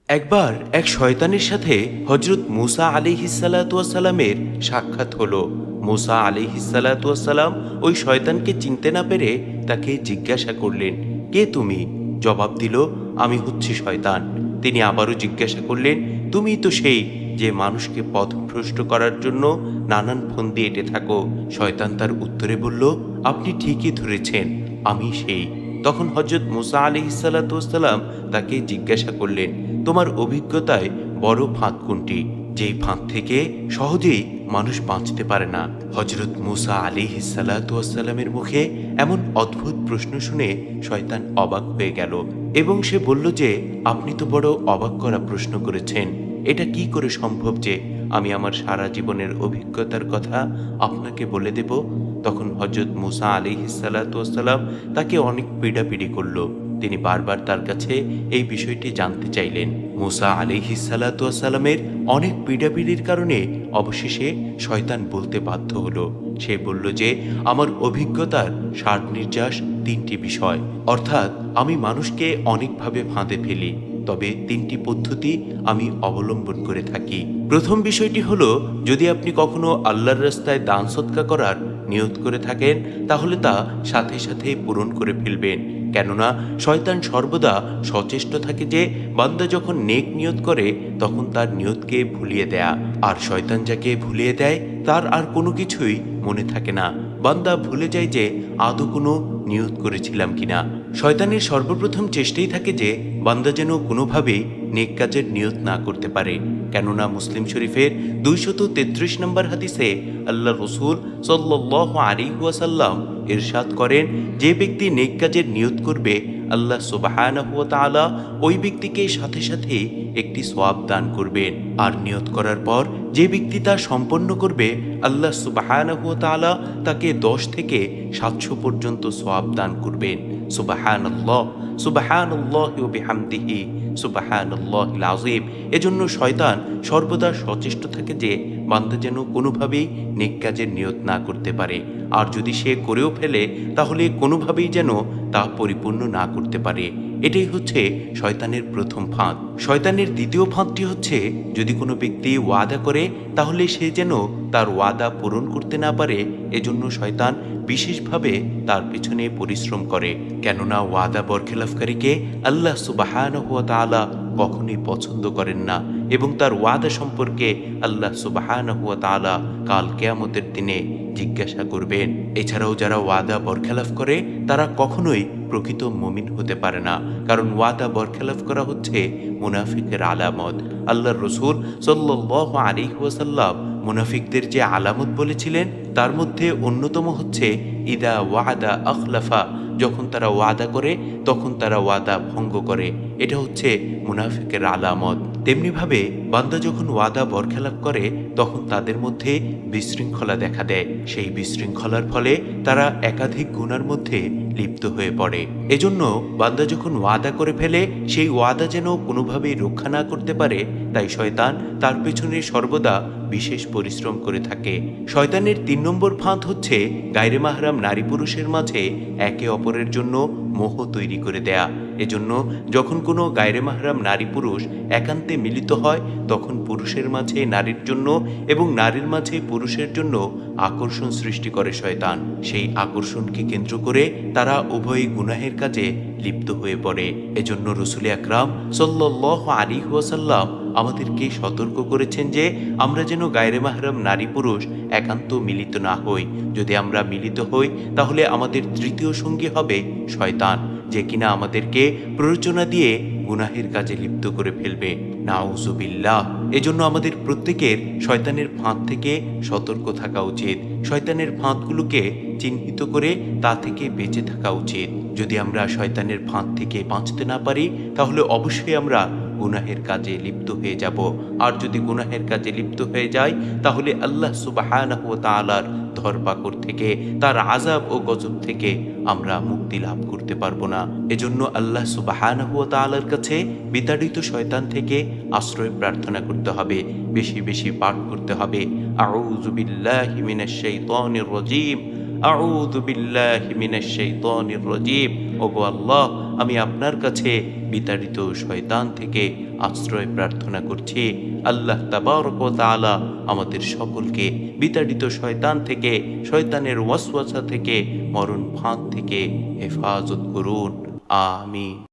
একবার এক শয়তানের সাথে হজরত মুসা আলিহিসাল্লামের সাক্ষাৎ হলো। মুসা আলিহিসাল্লাম ওই শয়তানকে চিনতে না পেরে তাকে জিজ্ঞাসা করলেন, কে তুমি? জবাব দিল, আমি হচ্ছি শয়তান। তিনি আবারও জিজ্ঞাসা করলেন, তুমি তো সেই যে মানুষকে পথভ্রষ্ট করার জন্য নানান ফন্দি এঁটে থাকো। শয়তান তার উত্তরে বলল, আপনি ঠিকই ধরেছেন, আমি সেই। তখন হজরত মুসা আলিহিসাল্লাম তাকে জিজ্ঞাসা করলেন, তোমার অভিজ্ঞতায় বড় ফাঁদ কোনটি, যেই ফাঁদ থেকে সহজেই মানুষ বাঁচতে পারে না? হজরত মুসা আলিহিসাল্লামের মুখে এমন অদ্ভুত প্রশ্ন শুনে শয়তান অবাক হয়ে গেল এবং সে বলল যে, আপনি তো বড় অবাক করা প্রশ্ন করেছেন। এটা কি করে সম্ভব যে আমি আমার সারা জীবনের অভিজ্ঞতার কথা আপনাকে বলে দেব? তখন হজরত মুসা আলিহিসাল্লাম তাকে অনেক পীড়াপিড়ি করল। তিনি বারবার তার কাছে এই বিষয়টি জানতে চাইলেন। মুসা আলিহিসাল্লামের অনেক পীড়াপিড়ির কারণে অবশেষে শয়তান বলতে বাধ্য হলো। সে বলল যে, আমার অভিজ্ঞতার সার নির্যাস তিনটি বিষয়, অর্থাৎ আমি মানুষকে অনেকভাবে ফাঁদে ফেলি, তবে তিনটি পদ্ধতি আমি অবলম্বন করে থাকি। প্রথম বিষয়টি হলো, যদি আপনি কখনো আল্লাহর রাস্তায় দান সৎকা করার নিয়ত করে থাকেন, তাহলে তা সাথে সাথে পূরণ করে ফেলবেন। কেননা শয়তান সর্বদা সচেষ্ট থাকে যে বান্দা যখন নেক নিয়ত করে তখন তার নিয়তকে ভুলিয়ে দেয়া, আর শয়তান যাকে ভুলিয়ে দেয় তার আর কোনো কিছুই মনে থাকে না। বান্দা ভুলে যায় যে আদৌ কোনো নিয়ত করেছিলাম কিনা। শয়তানের সর্বপ্রথম চেষ্টাই থাকে যে বান্দা যেন কোনোভাবেই নেক কাজের নিয়ত না করতে পারে। কেননা মুসলিম শরীফের 233 নম্বর হাদিসে আল্লাহ রসুল সাল্লাল্লাহু আলাইহি ওয়াসাল্লাম ইরশাদ করেন, যে ব্যক্তি নেক কাজের নিয়ত করবে, আল্লাহ সুবহানাহু ওয়া তাআলা ওই ব্যক্তিকে সাথে সাথে একটি সওয়াব দান করবেন। আর নিয়ত করার পর যে ব্যক্তি তা সম্পন্ন করবে, আল্লাহ সুবহানাহু ওয়া তাআলা তাকে 10 থেকে 700 পর্যন্ত সওয়াব দান করবেন। সুবহানাল্লাহ, সুবহানাল্লাহি ওয়া বিহামদিহি, সুবহানাল্লাহিল আযীম। এজন্য শয়তান সর্বদা সচেষ্ট থাকে যে বান্দা যেন কোনোভাবেই নেক কাজের নিয়ত না করতে পারে, আর যদি সে করেও ফেলে তাহলে কোনোভাবেই যেন তা পরিপূর্ণ না করতে পারে। এটাই হচ্ছে শয়তানের প্রথম ফাঁদ। শয়তানের দ্বিতীয় ফাঁদটি হচ্ছে, যদি কোনো ব্যক্তি ওয়াদা করে তাহলে সে যেন তার ওয়াদা পূরণ করতে না পারে, এজন্য শয়তান বিশেষভাবে তার পেছনে পরিশ্রম করে। কেননা ওয়াদা বরখেলাফকারীকে আল্লাহ সুবহানাহু ওয়া তাআলা কখনোই পছন্দ করেন না, এবং তার ওয়াদা সম্পর্কে আল্লাহ সুবহানাহু ওয়া তাআলা কাল কিয়ামতের দিনে জিজ্ঞাসা করবেন। এছাড়াও যারা ওয়াদা বরখেলাফ করে তারা কখনোই প্রকৃত মুমিন হতে পারে না, কারণ ওয়াদা বরখেলাফ করা হচ্ছে মুনাফিকের আলামত। আল্লাহর রসুল সাল্লাল্লাহু আলাইহি ওয়াসাল্লাম মুনাফিকদের যে আলামত বলেছিলেন তার মধ্যে অন্যতম হচ্ছে ইদা ওয়াদা আখলাফা, যখন তারা ওয়াদা করে তখন তারা ওয়াদা ভঙ্গ করে। এটা হচ্ছে মুনাফিকের আলামত। তেমনিভাবে বান্দা যখন ওয়াদা বরখেলাপ করে তখন তাদের মধ্যে বিশৃঙ্খলা দেখা দেয়। সেই বিশৃঙ্খলার ফলে তারা একাধিক গুনার মধ্যে লিপ্ত হয়ে পড়ে। এজন্য বান্দা যখন ওয়াদা করে ফেলে সেই ওয়াদা যেন কোনোভাবেই রক্ষা না করতে পারে, তাই শয়তান তার পেছনে সর্বদা বিশেষ পরিশ্রম করে থাকে। শয়তানের 3 নম্বর ফাঁদ হচ্ছে গায়রে মাহরাম নারী পুরুষের মাঝে একে অপরের জন্য মোহ তৈরি করে দেয়া। এজন্য যখন কোনো গায়রে মাহরাম নারী পুরুষ একান্তে মিলিত হয় তখন পুরুষের মাঝে নারীর জন্য এবং নারীর মাঝে পুরুষের জন্য আকর্ষণ সৃষ্টি করে শয়তান। সেই আকর্ষণকে কেন্দ্র করে তারা উভয়ই গুনাহের কাজে লিপ্ত হয়ে পড়ে। এজন্য রাসূল আকরাম সাল্লাল্লাহু আলাইহি ওয়াসাল্লাম আমাদেরকে সতর্ক করেছেন যে আমরা যেন গায়রে মাহরাম নারী পুরুষ একান্ত মিলিত না হই। যদি আমরা মিলিত হই তাহলে আমাদের তৃতীয় সঙ্গী হবে শয়তান, যে কিনা আমাদেরকে প্ররোচনা দিয়ে গুনাহের কাজে লিপ্ত করে ফেলবে। নাউজুবিল্লাহ। এজন্য আমাদের প্রত্যেকের শয়তানের ফাঁদ থেকে সতর্ক থাকা উচিত। শয়তানের ফাঁদগুলোকে চিহ্নিত করে তা থেকে বেঁচে থাকা উচিত। যদি আমরা শয়তানের ফাঁদ থেকে বাঁচতে না পারি তাহলে অবশ্যই আমরা গুনাহের কাজে লিপ্ত হয়ে যাব। আর যদি গুনাহের কাজে লিপ্ত হয়ে যাই তাহলে আল্লাহ সুবহানাহু ওয়া তাআলার ধরপাকড় থেকে, তার আযাব ও গজব থেকে আমরা মুক্তি লাভ করতে পারবো না। এজন্য আল্লাহ সুবহানাহু ওয়া তাআলার কাছে বিতাড়িত শয়তান থেকে আশ্রয় প্রার্থনা করতে হবে, বেশি বেশি পাঠ করতে হবে আউযু বিল্লাহি মিনাশ শাইতানির রাজীম, আউযু বিল্লাহি মিনাশ শাইতানির রাজীম। ওগো আল্লাহ, আমি আপনার কাছে বিতাড়িত শয়তান থেকে আশ্রয় প্রার্থনা করছি। আল্লাহ তাবারক ওয়া তাআলা আমাদের সকলকে বিতাড়িত শয়তান থেকে, শয়তানের ওয়াসওয়াসা থেকে, মরণ ফাঁদ থেকে হেফাজত করুন। আমিন।